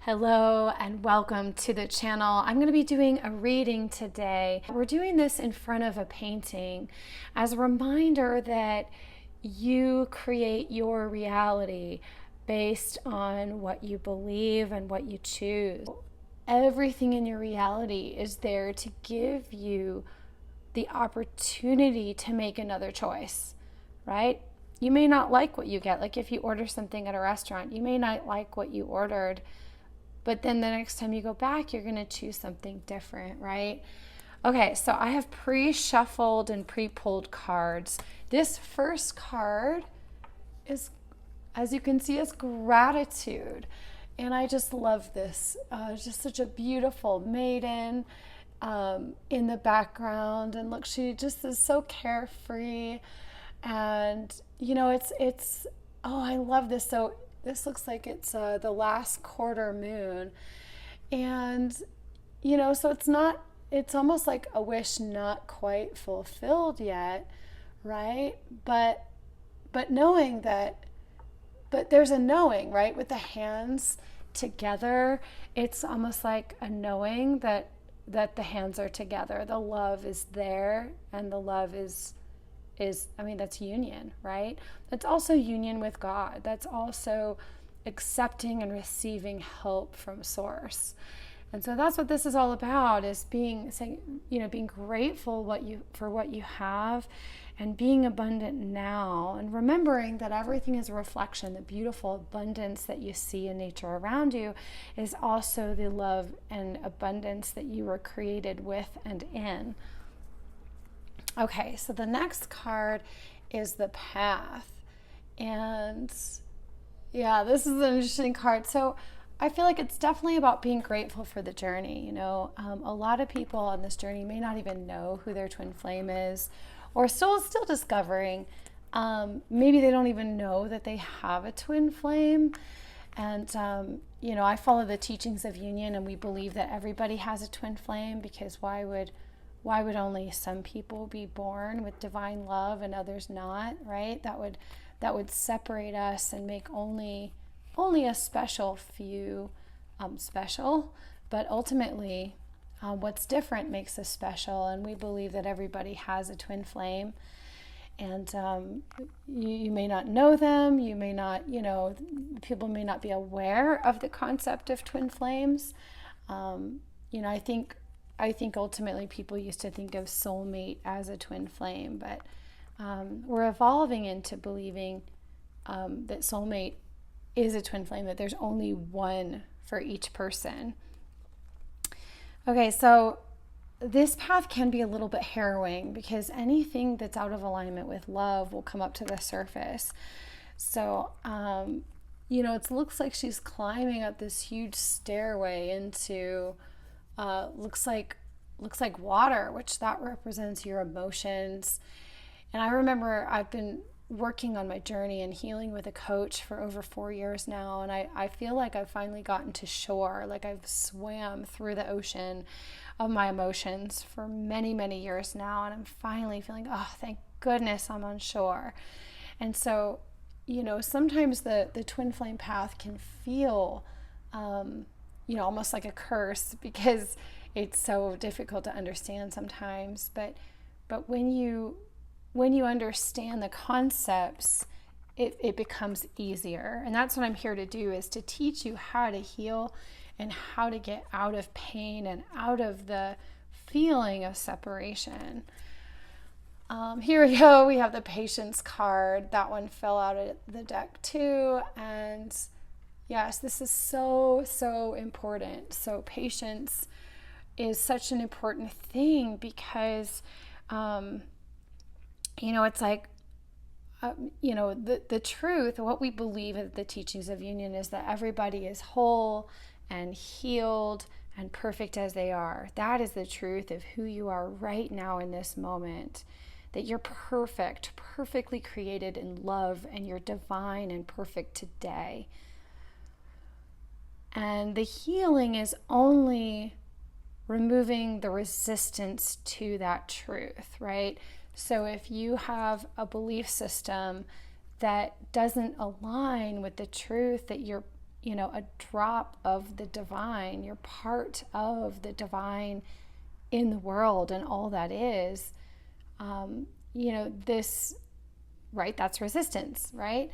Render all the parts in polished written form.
Hello and welcome to the channel. I'm going to be doing a reading today. We're doing this in front of a painting as a reminder that you create your reality based on what you believe and what you choose. Everything in your reality is there to give you the opportunity to make another choice, right? You may not like what you get. Like if you order something at a restaurant, you may not like what you ordered. But then the next time you go back, you're going to choose something different, right? Okay, so I have pre-shuffled and pre-pulled cards. This first card is, as you can see, is gratitude. And I just love this. Just such a beautiful maiden in the background. And look, she just is so carefree. And, you know, it's oh, I love this. So this looks like it's the last quarter moon. And, you know, so it's almost like a wish not quite fulfilled yet, right? But knowing that, but there's a knowing, right? With the hands together, it's almost like a knowing that the hands are together. The love is there, and the love is that's union, right? That's also union with God. That's also accepting and receiving help from source. And so that's what this is all about, is being grateful for what you have and being abundant now, and remembering that everything is a reflection. The beautiful abundance that you see in nature around you is also the love and abundance that you were created with and in. Okay, so the next card is the path. And yeah, this is an interesting card. So I feel like it's definitely about being grateful for the journey. You know, a lot of people on this journey may not even know who their twin flame is, or still discovering. Maybe they don't even know that they have a twin flame. And, I follow the teachings of union, and we believe that everybody has a twin flame, because why would only some people be born with divine love and others not, right? That would separate us and make only a special few special. But ultimately, what's different makes us special, and we believe that everybody has a twin flame. And you may not know them, you may not, people may not be aware of the concept of twin flames. I think ultimately people used to think of soulmate as a twin flame, but we're evolving into believing that soulmate is a twin flame, that there's only one for each person. Okay, so this path can be a little bit harrowing, because anything that's out of alignment with love will come up to the surface. So, it looks like she's climbing up this huge stairway into looks like water, which that represents your emotions. And I remember I've been working on my journey and healing with a coach for over 4 years now, and I feel like I've finally gotten to shore. Like I've swam through the ocean of my emotions for many, many years now, and I'm finally feeling, oh, thank goodness I'm on shore. And so, sometimes the twin flame path can feel almost like a curse, because it's so difficult to understand sometimes. But when you understand the concepts, it becomes easier. And that's what I'm here to do, is to teach you how to heal and how to get out of pain and out of the feeling of separation. Here we go. We have the patience card. That one fell out of the deck too. And yes, this is so, so important. So patience is such an important thing, because, it's like, the truth, what we believe in the teachings of union, is that everybody is whole and healed and perfect as they are. That is the truth of who you are right now in this moment, that you're perfect, perfectly created in love, and you're divine and perfect today. And the healing is only removing the resistance to that truth, right? So if you have a belief system that doesn't align with the truth that you're a drop of the divine. You're part of the divine in the world and all that is. This, right? That's resistance, right?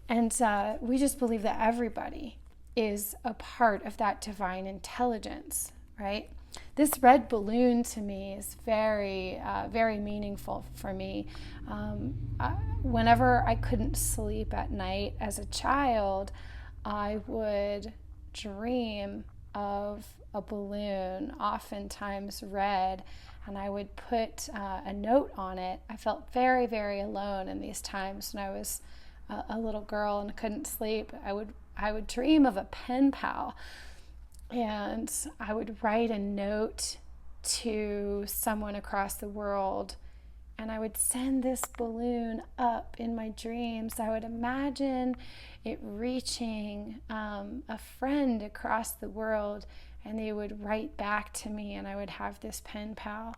And we just believe that everybody is a part of that divine intelligence, right? This red balloon to me is very, very meaningful for me. Whenever I couldn't sleep at night as a child, I would dream of a balloon, oftentimes red, and I would put a note on it. I felt very, very alone in these times when I was a little girl and couldn't sleep. I would dream of a pen pal, and I would write a note to someone across the world, and I would send this balloon up in my dreams. I would imagine it reaching a friend across the world, and they would write back to me, and I would have this pen pal.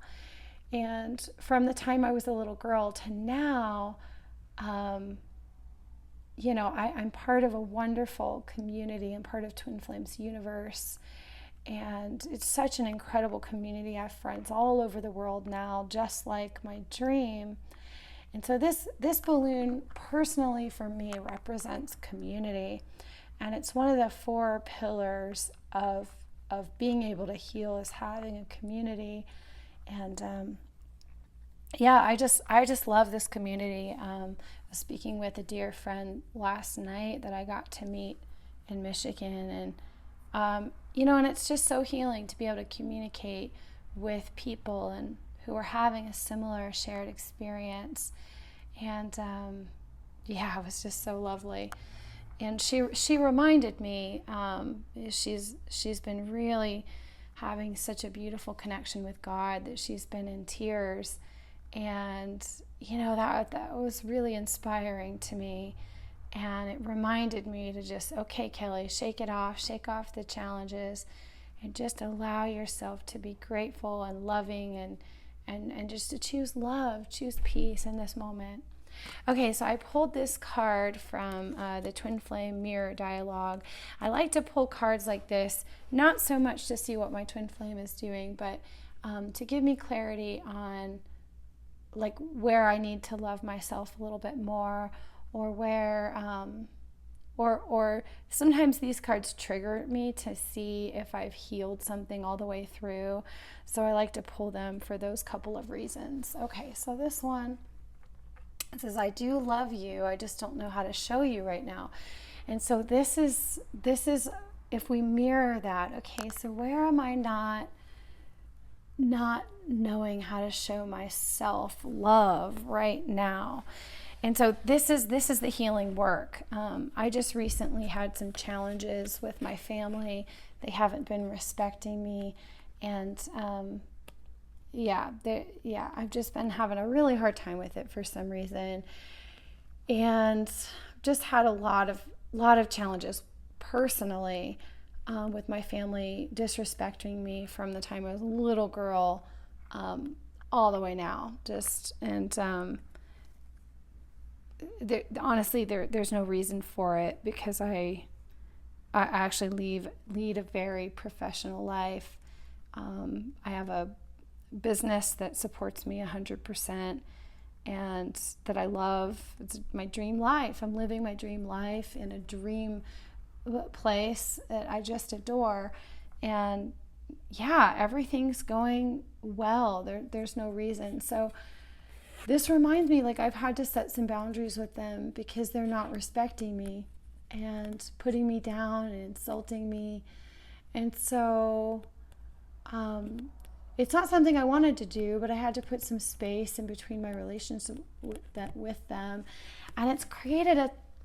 And from the time I was a little girl to now, I'm part of a wonderful community. I'm part of Twinflames universe, and it's such an incredible community. I have friends all over the world now, just like my dream. And so this balloon, personally for me, represents community, and it's one of the 4 pillars of being able to heal, is having a community. And I just love this community. I was speaking with a dear friend last night that I got to meet in Michigan, and and it's just so healing to be able to communicate with people and who are having a similar shared experience. And it was just so lovely. And she reminded me, she's been really having such a beautiful connection with God that she's been in tears. And that was really inspiring to me, and it reminded me to just, okay, Kelly, shake off the challenges, and just allow yourself to be grateful and loving, and just to choose love, choose peace in this moment. Okay, so I pulled this card from the Twin Flame Mirror Dialogue. I like to pull cards like this, not so much to see what my twin flame is doing, but to give me clarity on like where I need to love myself a little bit more, or where or sometimes these cards trigger me to see if I've healed something all the way through. So I like to pull them for those couple of reasons. Okay, so this one, it says, I do love you, I just don't know how to show you right now. And so this is if we mirror that, okay, so where am I not knowing how to show myself love right now? And so this is the healing work. I just recently had some challenges with my family. They haven't been respecting me, and I've just been having a really hard time with it for some reason, and just had a lot of challenges personally with my family disrespecting me from the time I was a little girl all the way now. Honestly, there's no reason for it, because I actually lead a very professional life. I have a business that supports me 100%, and that I love. It's my dream life. I'm living my dream life in a dream place that I just adore, and everything's going well. There's no reason. So this reminds me, like, I've had to set some boundaries with them because they're not respecting me and putting me down and insulting me. And so it's not something I wanted to do, but I had to put some space in between my relationship with them. And it's created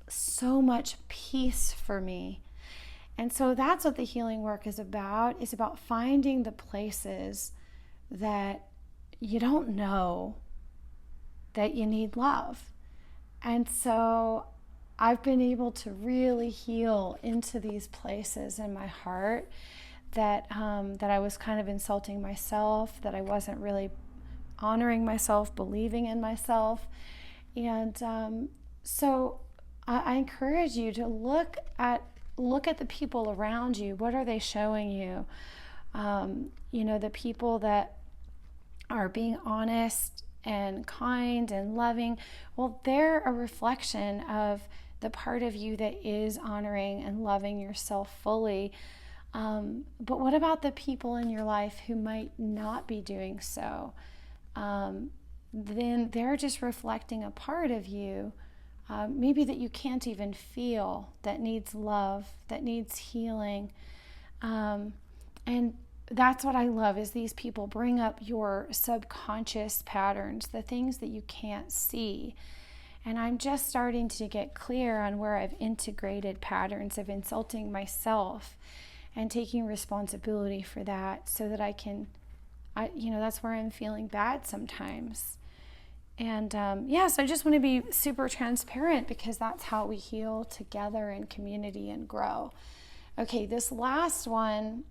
so much peace for me. And so that's what the healing work is about. It's about finding the places that you don't know that you need love. And so I've been able to really heal into these places in my heart that I was kind of insulting myself, that I wasn't really honoring myself, believing in myself. And so I encourage you to look at look at the people around you. What are they showing you? The people that are being honest and kind and loving, well, they're a reflection of the part of you that is honoring and loving yourself fully. But what about the people in your life who might not be doing so? Then they're just reflecting a part of you, maybe that you can't even feel, that needs love, that needs healing. And that's what I love, is these people bring up your subconscious patterns, the things that you can't see. And I'm just starting to get clear on where I've integrated patterns of insulting myself and taking responsibility for that, so that that's where I'm feeling bad sometimes. And so I just want to be super transparent, because that's how we heal together in community and grow. Okay, this last one,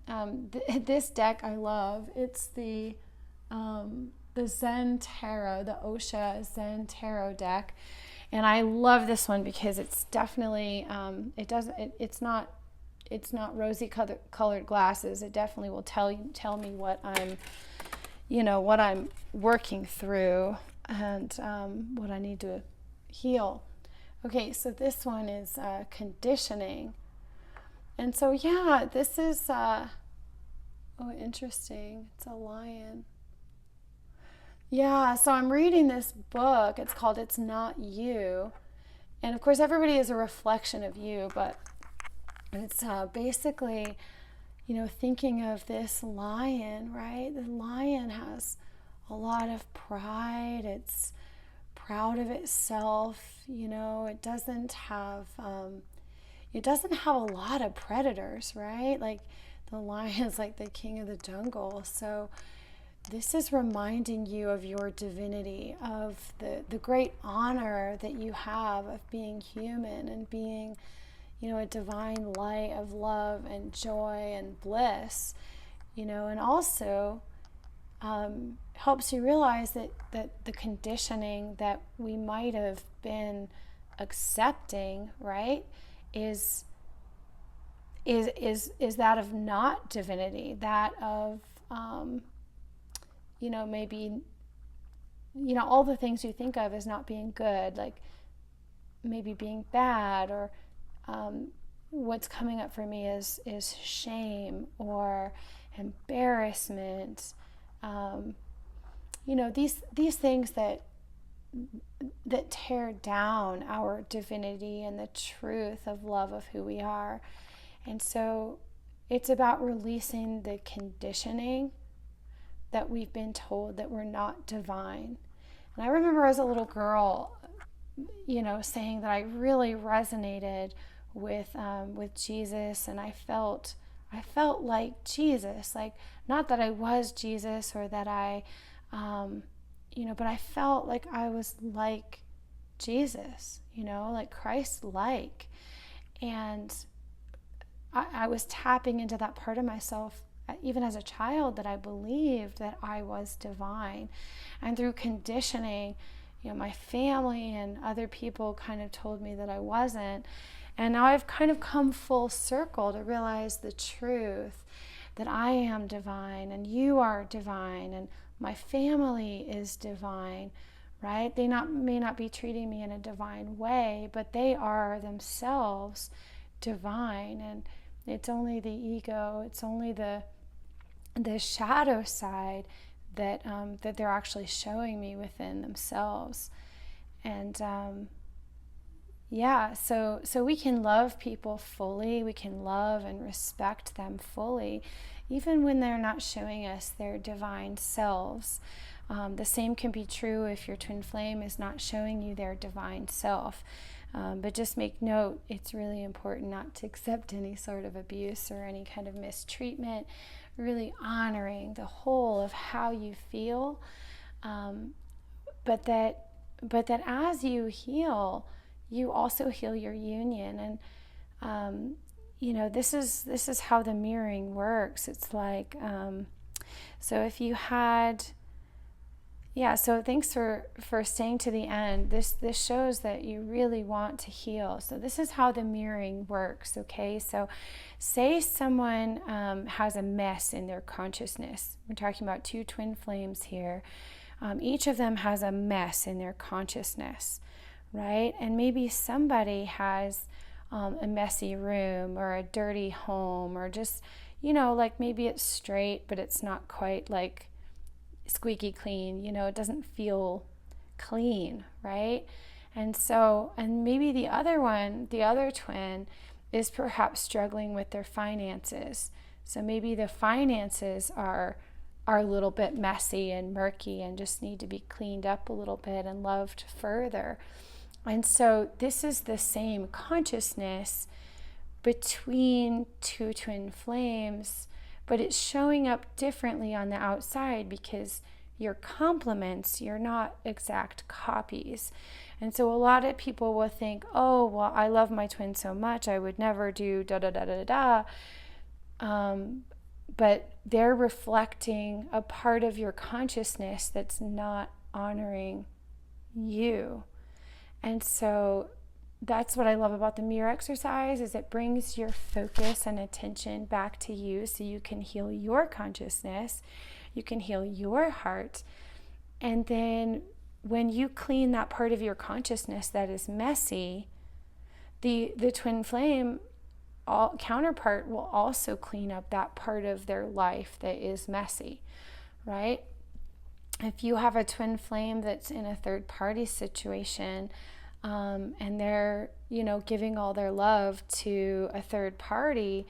this deck I love. It's the Zen Tarot, the Osha Zen Tarot deck. And I love this one because it's definitely, it's not rosy colored glasses. It definitely will tell me what I'm working through, and what I need to heal. Okay, so this one is conditioning. And so, this is, interesting. It's a lion. Yeah, so I'm reading this book. It's called It's Not You. And of course, everybody is a reflection of you, but it's basically, thinking of this lion, right? The lion has a lot of pride. It's proud of itself. It doesn't have a lot of predators, right? Like, the lion is like the king of the jungle. So this is reminding you of your divinity, of the great honor that you have of being human and being, a divine light of love and joy and bliss, and also helps you realize that the conditioning that we might have been accepting, right, is that of not divinity, that of maybe all the things you think of as not being good, like maybe being bad, or what's coming up for me is shame or embarrassment. These things that tear down our divinity and the truth of love of who we are. And so it's about releasing the conditioning that we've been told that we're not divine. And I remember as a little girl, saying that I really resonated with Jesus, and I felt like Jesus, like, not that I was Jesus or that I, but I felt like I was like Jesus, like Christ-like. And I was tapping into that part of myself, even as a child, that I believed that I was divine. And through conditioning, my family and other people kind of told me that I wasn't. And now I've kind of come full circle to realize the truth, that I am divine and you are divine and my family is divine, right? They may not be treating me in a divine way, but they are themselves divine. And it's only the ego, it's only the shadow side that they're actually showing me within themselves. And so we can love people fully, we can love and respect them fully, even when they're not showing us their divine selves. The same can be true if your twin flame is not showing you their divine self. But just make note, it's really important not to accept any sort of abuse or any kind of mistreatment, really honoring the whole of how you feel. But that as you heal, you also heal your union. And this is how the mirroring works. It's like, so if you had Yeah, so thanks for staying to the end. This shows that you really want to heal. So this is how the mirroring works, okay? So say someone has a mess in their consciousness. We're talking about two twin flames here. Each of them has a mess in their consciousness, right? And maybe somebody has a messy room or a dirty home, or just, like maybe it's straight, but it's not quite like squeaky clean, it doesn't feel clean, right? And maybe the other twin is perhaps struggling with their finances. So maybe the finances are a little bit messy and murky and just need to be cleaned up a little bit and loved further. And so this is the same consciousness between two twin flames, but it's showing up differently on the outside because you're complements, you're not exact copies. And so a lot of people will think, oh, well, I love my twin so much, I would never do da da da da da. But they're reflecting a part of your consciousness that's not honoring you. And so that's what I love about the mirror exercise, is it brings your focus and attention back to you so you can heal your consciousness, you can heal your heart. And then when you clean that part of your consciousness that is messy, the twin flame counterpart will also clean up that part of their life that is messy, right? If you have a twin flame that's in a third party situation, and they're, giving all their love to a third party,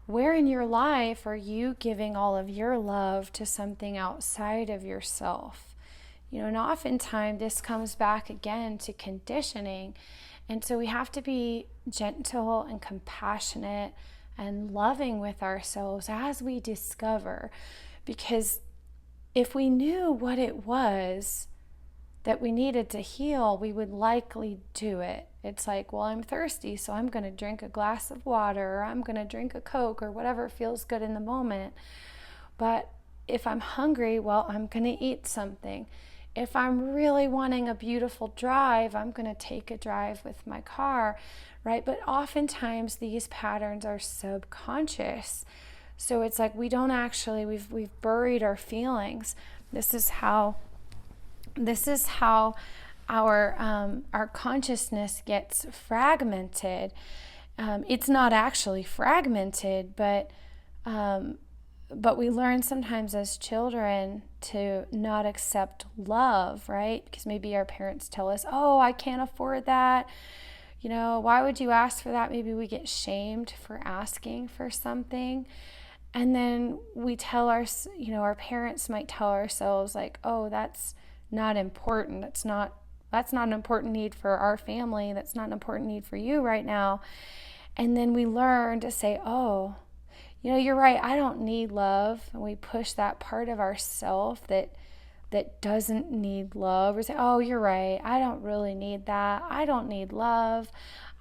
where in your life are you giving all of your love to something outside of yourself? And oftentimes this comes back again to conditioning. And so we have to be gentle and compassionate and loving with ourselves as we discover, because if we knew what it was that we needed to heal, we would likely do it. It's like, well, I'm thirsty, so I'm going to drink a glass of water, or I'm going to drink a Coke, or whatever feels good in the moment. But if I'm hungry, well, I'm going to eat something. If I'm really wanting a beautiful drive, I'm going to take a drive with my car, right? But oftentimes these patterns are subconscious. So it's like we don't actually, we've buried our feelings. This is how our consciousness gets fragmented. It's not actually fragmented, but we learn sometimes as children to not accept love, right? Because maybe our parents tell us, oh, I can't afford that. Why would you ask for that? Maybe we get shamed for asking for something. And then we tell our parents might tell ourselves like, oh, that's not important. That's not an important need for our family. That's not an important need for you right now. And then we learn to say, oh, you're right, I don't need love. And we push that part of ourself that doesn't need love. We say, oh, you're right, I don't really need that. I don't need love.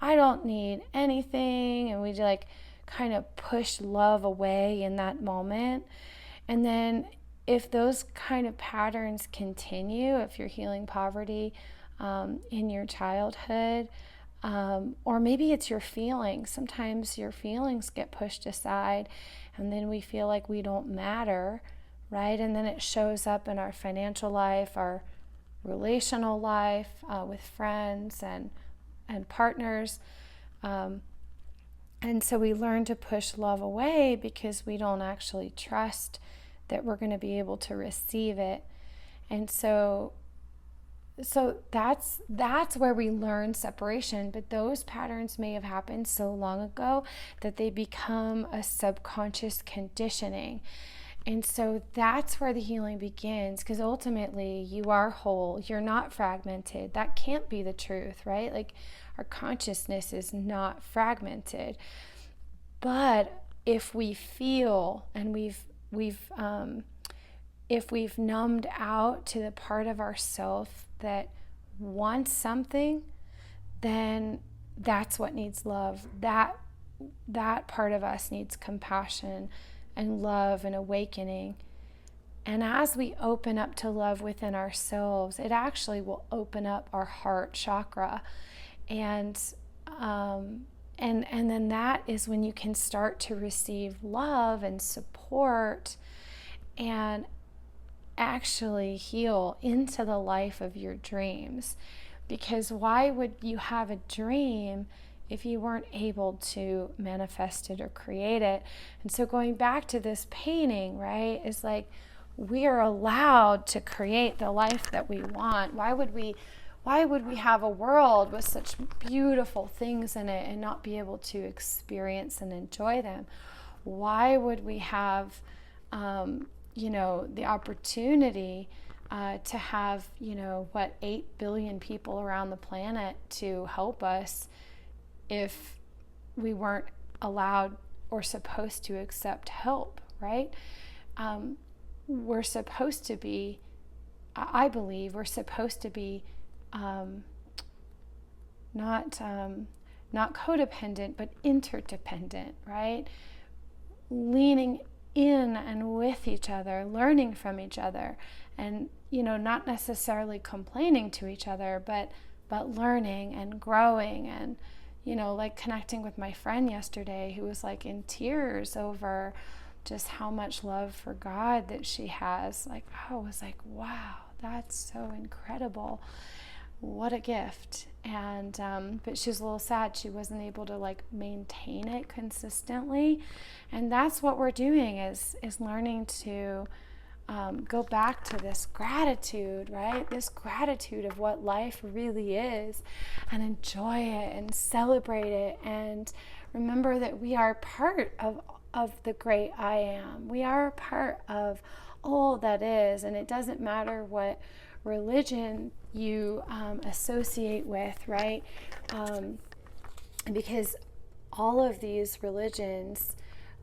I don't need anything. And we like kind of push love away in that moment. And then if those kind of patterns continue, if you're healing poverty in your childhood, or maybe it's your feelings. Sometimes your feelings get pushed aside, and then we feel like we don't matter, right? And then it shows up in our financial life, our relational life, with friends and partners. And so we learn to push love away because we don't actually trust that we're going to be able to receive it. And so that's where we learn separation. But those patterns may have happened so long ago that they become a subconscious conditioning. And so that's where the healing begins, because ultimately you are whole. You're not fragmented. That can't be the truth, right? Like, our consciousness is not fragmented. But if we feel and if we've numbed out to the part of ourself that wants something, then that's what needs love. That part of us needs compassion and love and awakening. And as we open up to love within ourselves, it actually will open up our heart chakra. And then that is when you can start to receive love and support and actually heal into the life of your dreams. Because why would you have a dream if you weren't able to manifest it or create it? And so going back to this painting, right, is like, we are allowed to create the life that we want. Why would we have a world with such beautiful things in it and not be able to experience and enjoy them? Why would we have, the opportunity to have, 8 billion people around the planet to help us if we weren't allowed or supposed to accept help, right? We're supposed to be, I believe, we're supposed to be not codependent, but interdependent, right? Leaning in and with each other, learning from each other, and not necessarily complaining to each other, but learning and growing, and like connecting with my friend yesterday who was like in tears over just how much love for God that she has. Like, I was like, wow, that's so incredible. What a gift. And but she was a little sad she wasn't able to like maintain it consistently. And that's what we're doing is learning to go back to this gratitude, right? This gratitude of what life really is, and enjoy it and celebrate it, and remember that we are part of the great I am. We are a part of all that is, and it doesn't matter what religion you associate with, right? Because all of these religions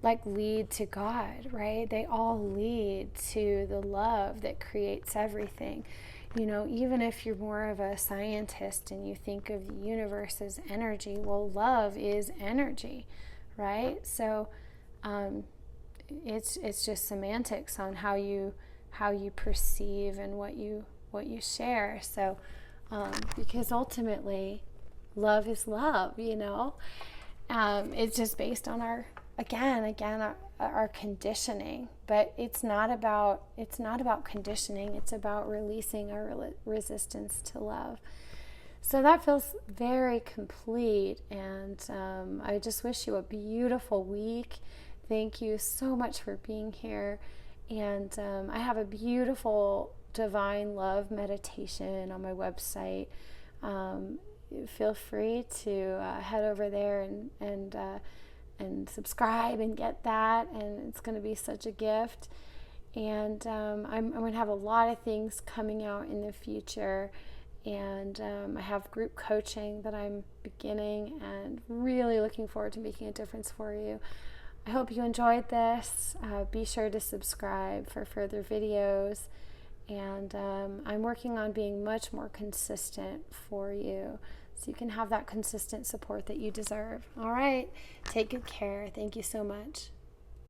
like lead to God, right? They all lead to the love that creates everything. Even if you're more of a scientist and you think of the universe as energy, well, love is energy, right? So it's just semantics on how you perceive and what you share. So because ultimately love is love, it's just based on our conditioning. But it's not about conditioning. It's about releasing our resistance to love. So that feels very complete, and I just wish you a beautiful week. Thank you so much for being here. And I have a beautiful divine love meditation on my website. Feel free to head over there and subscribe and get that, and it's going to be such a gift. And I'm going to have a lot of things coming out in the future, and I have group coaching that I'm beginning, and really looking forward to making a difference for you. I hope you enjoyed this. Be sure to subscribe for further videos, and I'm working on being much more consistent for you, so you can have that consistent support that you deserve. All right, take good care. Thank you so much.